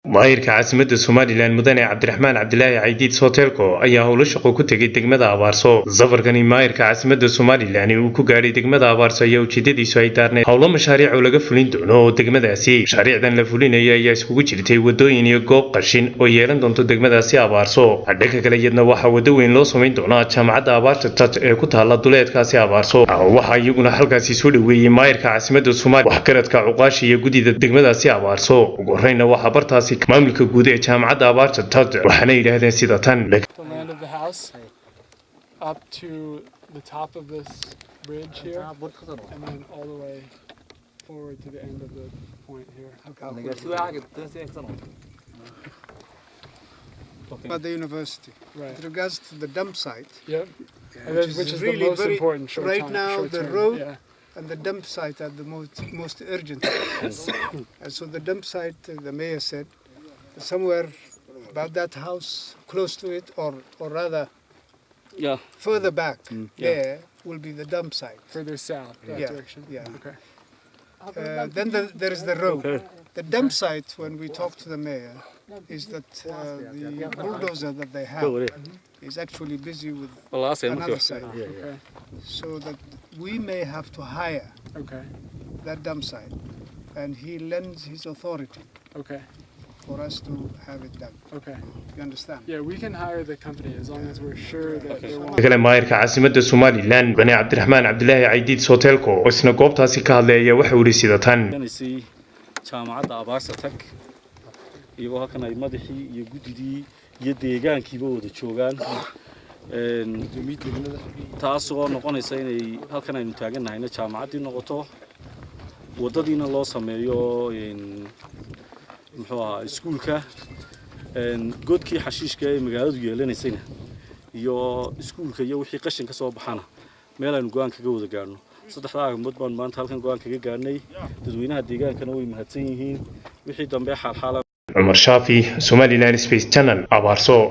maayirka caasimadda Somaliland mudane Cabdiraxmaan Cabdilaahi Caydiid Sooteelko ayaa howlo shaqo ku tagay degmada Abaarso. Safarkani maayirka caasimadda Somaliland uu ku gaaray degmada Abaarso ayaa ujeedadiisu ay taarnay howlo mashaariic oo laga fulin doono degmadaasi. Mashaariicdan la fulinayo ayaa isugu jirtay wadooyin iyo goob qashin oo yeelan doonto degmadaasi Abaarso. Dhanka kale iyadna waxaa wado weyn loo samayn doonaa jaamacadda Abaarso ee ku taala duleedkaasi Abaarso. Waxaa iyaguna halkaasi soo dhaweeyay maayirka caasimadda Somaliland waxgaradka cuqaashi iyo gudida degmadaasi Abaarso. Ugu horreynna waxaa bartaasi maamulka guud ee jaamacadda Abaarso waxaana yiraahdeen sida tan up to the top of this bridge here and then all the way forward to the end of the point here. About the university. Right. With regards to the dump site, Yep. And which then, which is really the most very important short right time, now, short the term, road yeah. and the dump site are the most urgent. And so the dump site, the mayor said, somewhere about that house, close to it, or rather further back, there will be the dump site. Further south, that direction. Yeah. Okay. Then there is the road. The dump site, when we talk to the mayor, is that the bulldozer that they have is actually busy with another site. Okay. So that we may have to hire that dump site, and he lends his authority for us to have it done. Okay. You understand? Yeah, we can hire the company as long as we're sure that they won't. kale maayirka caasimadda Somaliland mudane Cabdiraxmaan Cabdilaahi Caydiid Sooteelko oo isna goobtaasi ka hadlaya waxa uu sida tan jaamacadda Abaarso tag iyo halkan ay madaxii iyo gudidii iyo deegaankiiba wada joogaan taasoo noqonaysa inay halkan aynu taaganahayna jaamacaddii noqoto wadadiina loo sameeyo muxuu ahaa iskuulka godkii xashiishka ee magaaladu yeelanaysayna iyo iskuulka iyo wixii qashin ka soo baxana meel aynu go'aan kaga wada gaarno saddexda arrimood baan maanta halkan go'aan kaga gaarnay dadweynaha deegaankana way mahadsan yihiin wixii dambe xalxala Umar Shafi Somaliland Space Channel Abaarso.